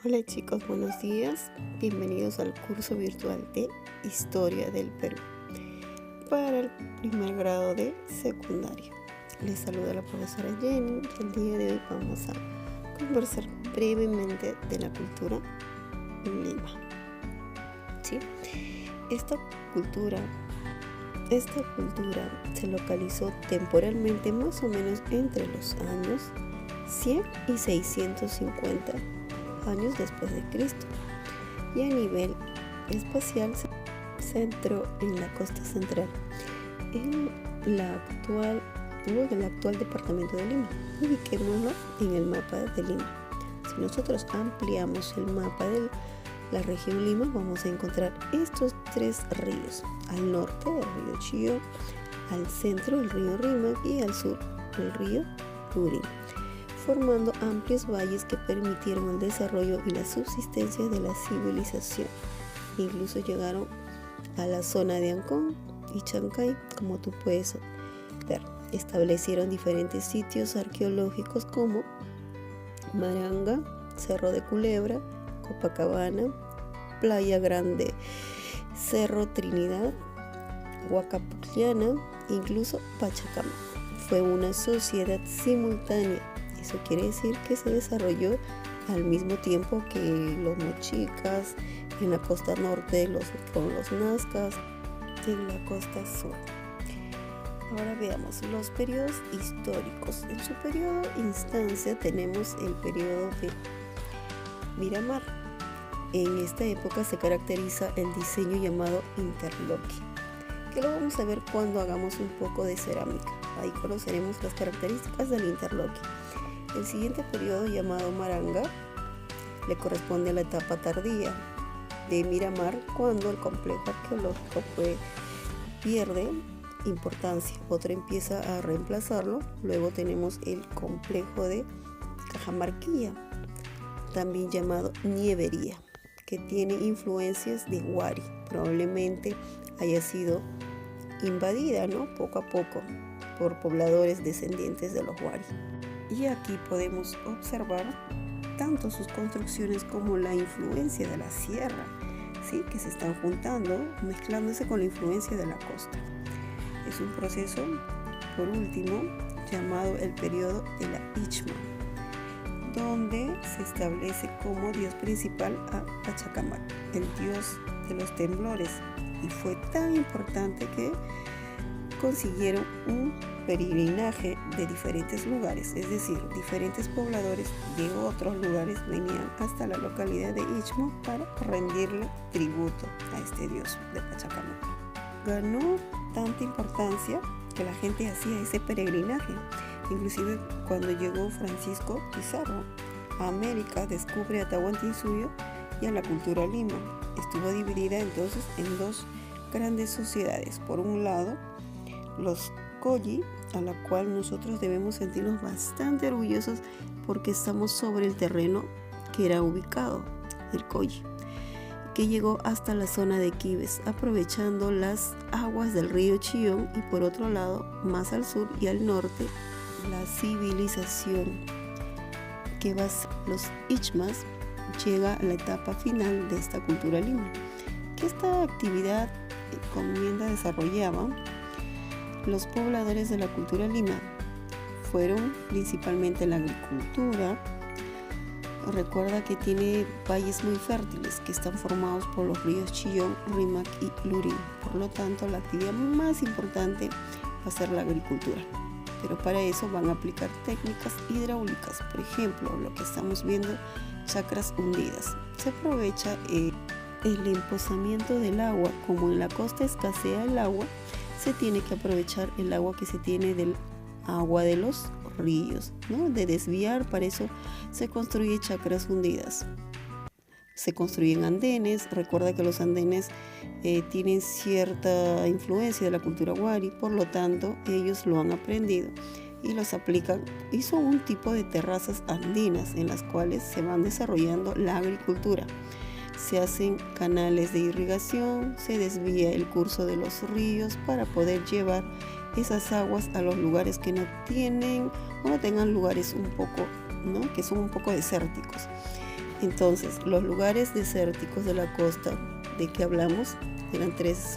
Hola chicos, buenos días. Bienvenidos al curso virtual de Historia del Perú para el primer grado de secundaria. Les saluda la profesora Jenny y el día de hoy vamos a conversar brevemente de la cultura Lima. ¿Sí? Esta cultura se localizó temporalmente más o menos entre los años 100 y 650 años después de Cristo, y a nivel espacial se centró en la costa central, en el actual departamento de Lima. Ubiquémoslo en el mapa de Lima. Si nosotros ampliamos el mapa de la región Lima, vamos a encontrar estos tres ríos: al norte el río Chillón, al centro el río Rímac y al sur el río Lurín, formando amplios valles que permitieron el desarrollo y la subsistencia de la civilización. Incluso llegaron a la zona de Ancón y Chancay, como tú puedes ver. Establecieron diferentes sitios arqueológicos como Maranga, Cerro de Culebra, Copacabana, Playa Grande, Cerro Trinidad, Huacapucllana, incluso Pachacamac. Fue una sociedad simultánea. Eso quiere decir que se desarrolló al mismo tiempo que los mochicas en la costa norte, con los nazcas en la costa sur. Ahora veamos los periodos históricos. En su periodo instancia tenemos el periodo de Miramar. En esta época se caracteriza el diseño llamado interloque, que lo vamos a ver cuando hagamos un poco de cerámica. Ahí conoceremos las características del interloque. El siguiente periodo, llamado Maranga, le corresponde a la etapa tardía de Miramar, cuando el complejo arqueológico pierde importancia, otro empieza a reemplazarlo. Luego tenemos el complejo de Cajamarquilla, también llamado Nievería, que tiene influencias de Huari. Probablemente haya sido invadida, poco a poco, por pobladores descendientes de los Huari. Y aquí podemos observar tanto sus construcciones como la influencia de la sierra, ¿sí?, que se están juntando, mezclándose con la influencia de la costa. Es un proceso, por último, llamado el periodo de la Ichma, donde se establece como dios principal a Pachacamac, el dios de los temblores, y fue tan importante que consiguieron un peregrinaje de diferentes lugares, es decir, diferentes pobladores de otros lugares venían hasta la localidad de Ichmo para rendirle tributo a este dios de Pachacamac. Ganó tanta importancia que la gente hacía ese peregrinaje. Inclusive cuando llegó Francisco Pizarro a América, descubre a Tahuantinsuyo y a la cultura Lima. Estuvo dividida entonces en dos grandes sociedades. Por un lado, los Colli, a la cual nosotros debemos sentirnos bastante orgullosos porque estamos sobre el terreno que era ubicado, el Colli, que llegó hasta la zona de Quibes, aprovechando las aguas del río Chillón, y por otro lado, más al sur y al norte, la civilización que va a los Ichmas llega a la etapa final de esta cultura Lima. Que esta actividad comienza desarrollaba los pobladores de la cultura Lima fueron principalmente la agricultura. Recuerda que tiene valles muy fértiles que están formados por los ríos Chillón, Rímac y Lurín. Por lo tanto, la actividad más importante va a ser la agricultura. Pero para eso van a aplicar técnicas hidráulicas. Por ejemplo, lo que estamos viendo, chacras hundidas. Se aprovecha el empozamiento del agua. Como en la costa escasea el agua, se tiene que aprovechar el agua que se tiene del agua de los ríos, de desviar. Para eso se construye chacras hundidas. Se construyen andenes. Recuerda que los andenes tienen cierta influencia de la cultura Huari, por lo tanto ellos lo han aprendido y los aplican, y son un tipo de terrazas andinas en las cuales se van desarrollando la agricultura. Se hacen canales de irrigación, se desvía el curso de los ríos para poder llevar esas aguas a los lugares que no tienen o no tengan lugares un poco, que son un poco desérticos. Entonces, los lugares desérticos de la costa de que hablamos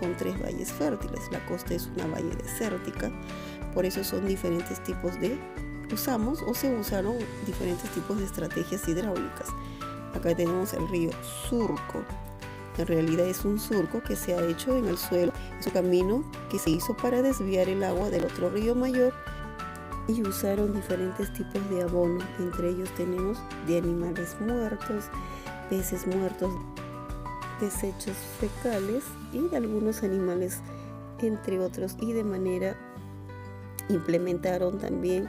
son tres valles fértiles. La costa es una valle desértica, por eso son diferentes tipos se usaron diferentes tipos de estrategias hidráulicas. Acá tenemos el río Surco. En realidad es un surco que se ha hecho en el suelo. Es un camino que se hizo para desviar el agua del otro río mayor, y usaron diferentes tipos de abono. Entre ellos tenemos de animales muertos, peces muertos, desechos fecales y de algunos animales, entre otros. Y de manera implementaron también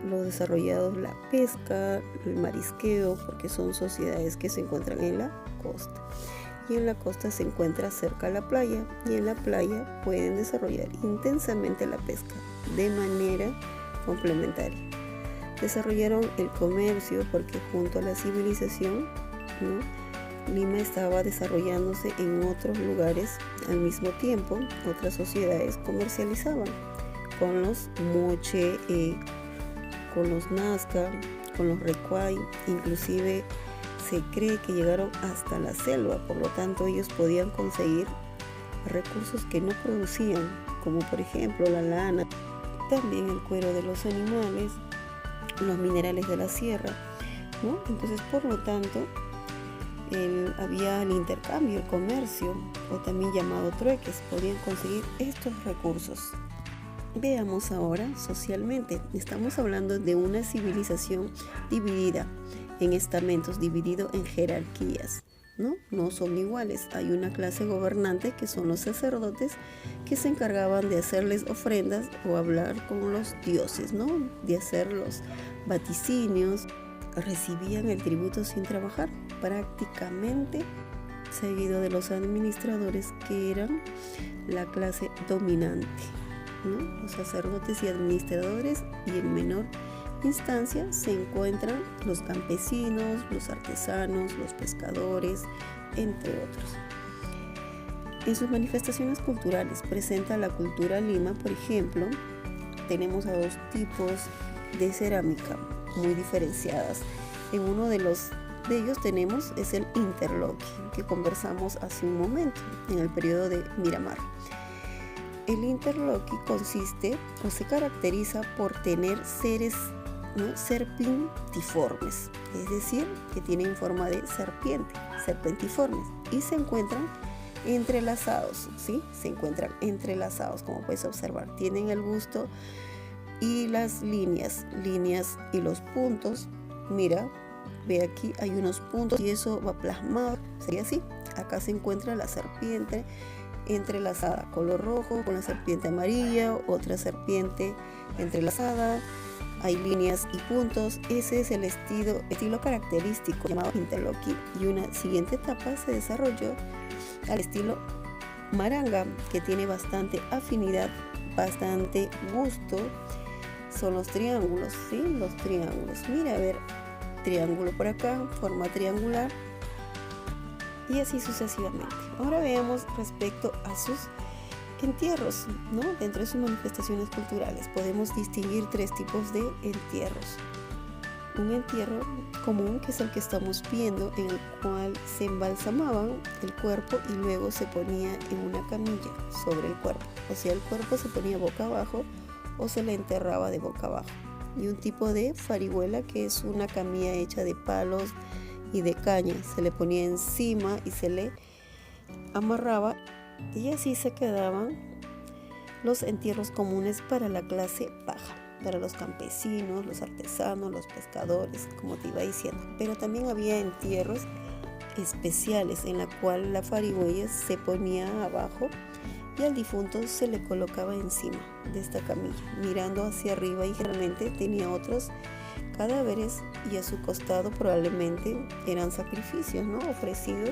los desarrollados la pesca, el marisqueo, porque son sociedades que se encuentran en la costa. Y en la costa se encuentra cerca a la playa, y en la playa pueden desarrollar intensamente la pesca de manera complementaria. Desarrollaron el comercio porque junto a la civilización, ¿no?, Lima estaba desarrollándose en otros lugares al mismo tiempo. Otras sociedades comercializaban con los moche, con los nazca, con los recuay, inclusive se cree que llegaron hasta la selva. Por lo tanto, ellos podían conseguir recursos que no producían, como por ejemplo la lana, también el cuero de los animales, los minerales de la sierra, ¿no? Entonces, por lo tanto, había el intercambio, el comercio, o también llamado trueques. Podían conseguir estos recursos. Veamos ahora socialmente. Estamos hablando de una civilización dividida en estamentos, dividido en jerarquías, ¿no? No son iguales. Hay una clase gobernante que son los sacerdotes, que se encargaban de hacerles ofrendas o hablar con los dioses, ¿no?, de hacer los vaticinios. Recibían el tributo sin trabajar, prácticamente, seguido de los administradores, que eran la clase dominante, ¿no? Los sacerdotes y administradores, y en menor instancia se encuentran los campesinos, los artesanos, los pescadores, entre otros. En sus manifestaciones culturales presenta la cultura Lima. Por ejemplo, tenemos a dos tipos de cerámica muy diferenciadas. En uno de ellos tenemos es el interloqui, que conversamos hace un momento, en el periodo de Miramar. El interloqui consiste o se caracteriza por tener seres, ¿no?, serpentiformes, es decir, que tienen forma de serpiente, serpentiformes, y se encuentran entrelazados, ¿sí? Se encuentran entrelazados, como puedes observar. Tienen el busto y las líneas y los puntos. Mira, ve aquí, hay unos puntos y eso va plasmado, sería así. Acá se encuentra la serpiente entrelazada, color rojo, con la serpiente amarilla, otra serpiente entrelazada. Hay líneas y puntos. Ese es el estilo característico llamado interloqui. Y una siguiente etapa se desarrolló al estilo maranga, que tiene bastante afinidad, bastante gusto. Son los triángulos, ¿sí? Los triángulos. Mira, a ver, triángulo por acá, forma triangular, y así sucesivamente. Ahora veamos respecto a sus entierros, ¿no? Dentro de sus manifestaciones culturales podemos distinguir tres tipos de entierros. Un entierro común, que es el que estamos viendo, en el cual se embalsamaban el cuerpo y luego se ponía en una camilla sobre el cuerpo. O sea, el cuerpo se ponía boca abajo o se le enterraba de boca abajo. Y un tipo de farihuela, que es una camilla hecha de palos y de caña. Se le ponía encima y se le amarraba, y así se quedaban los entierros comunes para la clase baja, para los campesinos, los artesanos, los pescadores, como te iba diciendo. Pero también había entierros especiales en la cual la farihuella se ponía abajo y al difunto se le colocaba encima de esta camilla, mirando hacia arriba, y generalmente tenía otros cadáveres, y a su costado probablemente eran sacrificios, ¿no?, ofrecidos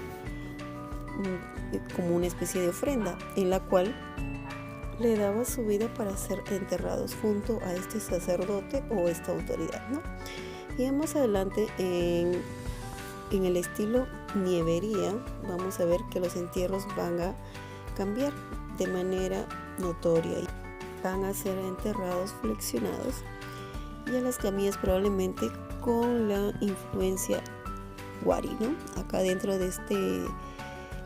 como una especie de ofrenda, en la cual le daba su vida para ser enterrados junto a este sacerdote o esta autoridad, ¿no? Y más adelante, en el estilo nievería, vamos a ver que los entierros van a cambiar de manera notoria y van a ser enterrados flexionados, y a las camillas probablemente con la influencia Wari, ¿no? Acá dentro de este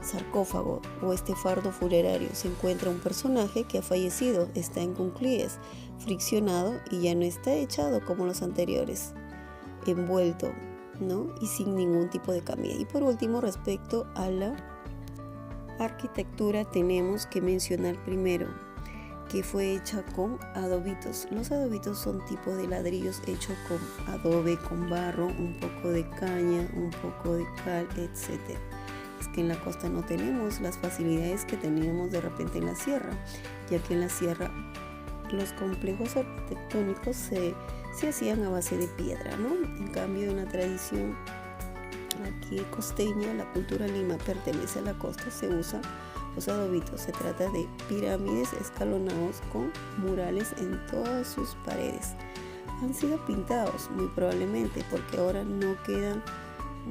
sarcófago o este fardo funerario se encuentra un personaje que ha fallecido, está en cuclillas, friccionado y ya no está echado como los anteriores, envuelto, ¿no? Y sin ningún tipo de cambio. Y por último, respecto a la arquitectura, tenemos que mencionar primero que fue hecha con adobitos. Los adobitos son tipo de ladrillos hechos con adobe, con barro, un poco de caña, un poco de cal, etc. Es que en la costa no tenemos las facilidades que teníamos de repente en la sierra, ya que en la sierra los complejos arquitectónicos se hacían a base de piedra, ¿no? En cambio, en la tradición aquí costeña, la cultura lima pertenece a la costa, se usa los adobitos. Se trata de pirámides escalonados con murales en todas sus paredes. Han sido pintados muy probablemente porque ahora no queda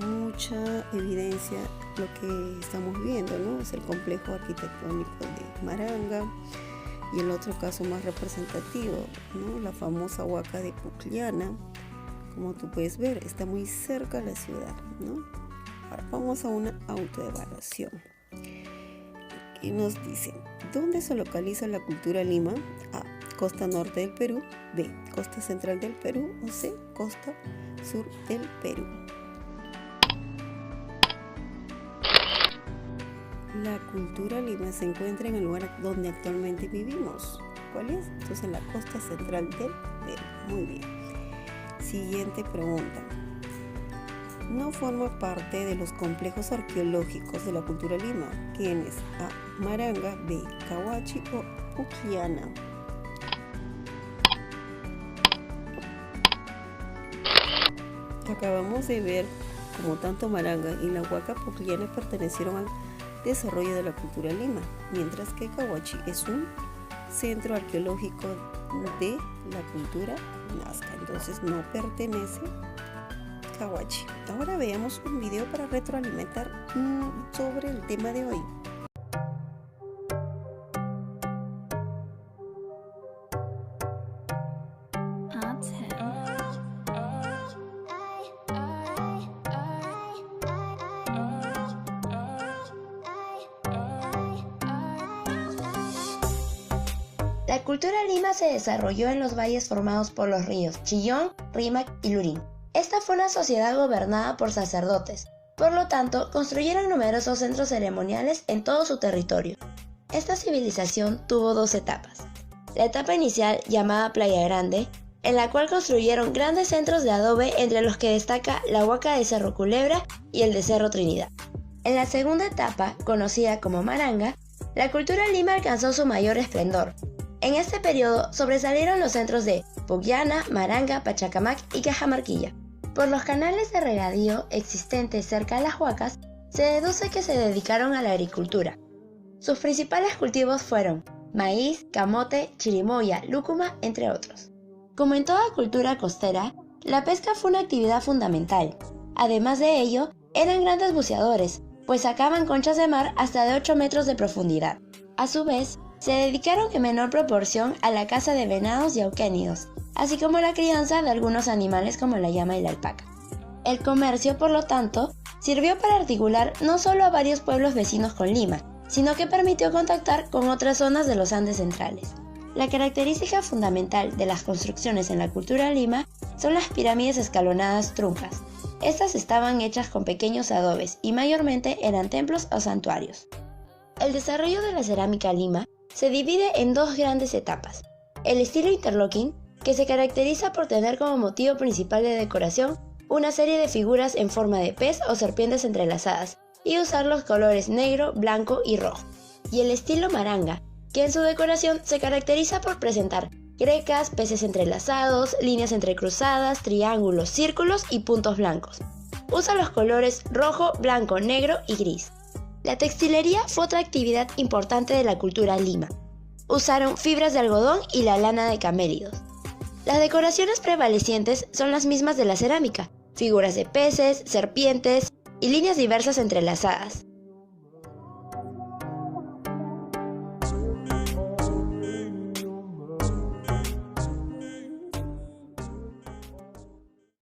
mucha evidencia lo que estamos viendo, ¿no? Es el complejo arquitectónico de Maranga. Y el otro caso más representativo, ¿no? La famosa Huaca de Pucllana, como tú puedes ver, está muy cerca de la ciudad, ¿no? Ahora vamos a una autoevaluación. Y nos dicen, ¿dónde se localiza la cultura lima? A, costa norte del Perú. B, costa central del Perú. O C, costa sur del Perú. La cultura lima se encuentra en el lugar donde actualmente vivimos. ¿Cuál es? Entonces en la costa central del Perú. Muy bien. Siguiente pregunta. No forma parte de los complejos arqueológicos de la cultura lima. ¿Quién es? A, Maranga. B, Cahuachi o Pucllana. Acabamos de ver como tanto Maranga y la Huaca Pucllana pertenecieron al desarrollo de la cultura lima, mientras que Cahuachi es un centro arqueológico de la cultura nazca, entonces no pertenece Cahuachi. Ahora veamos un video para retroalimentar sobre el tema de hoy. La cultura lima se desarrolló en los valles formados por los ríos Chillón, Rímac y Lurín. Esta fue una sociedad gobernada por sacerdotes, por lo tanto construyeron numerosos centros ceremoniales en todo su territorio. Esta civilización tuvo dos etapas. La etapa inicial, llamada Playa Grande, en la cual construyeron grandes centros de adobe entre los que destaca la Huaca de Cerro Culebra y el de Cerro Trinidad. En la segunda etapa, conocida como Maranga, la cultura lima alcanzó su mayor esplendor. En este periodo sobresalieron los centros de Pucllana, Maranga, Pachacamac y Cajamarquilla. Por los canales de regadío existentes cerca de las huacas, se deduce que se dedicaron a la agricultura. Sus principales cultivos fueron maíz, camote, chirimoya, lúcuma, entre otros. Como en toda cultura costera, la pesca fue una actividad fundamental. Además de ello, eran grandes buceadores, pues sacaban conchas de mar hasta de 8 metros de profundidad. A su vez, se dedicaron en menor proporción a la caza de venados y auquénidos, así como la crianza de algunos animales como la llama y la alpaca. El comercio, por lo tanto, sirvió para articular no solo a varios pueblos vecinos con Lima, sino que permitió contactar con otras zonas de los Andes centrales. La característica fundamental de las construcciones en la cultura lima son las pirámides escalonadas truncas. Estas estaban hechas con pequeños adobes y mayormente eran templos o santuarios. El desarrollo de la cerámica lima se divide en dos grandes etapas. El estilo interlocking, que se caracteriza por tener como motivo principal de decoración una serie de figuras en forma de pez o serpientes entrelazadas y usar los colores negro, blanco y rojo. Y el estilo maranga, que en su decoración se caracteriza por presentar grecas, peces entrelazados, líneas entrecruzadas, triángulos, círculos y puntos blancos. Usa los colores rojo, blanco, negro y gris. La textilería fue otra actividad importante de la cultura lima. Usaron fibras de algodón y la lana de camélidos. Las decoraciones prevalecientes son las mismas de la cerámica, figuras de peces, serpientes y líneas diversas entrelazadas.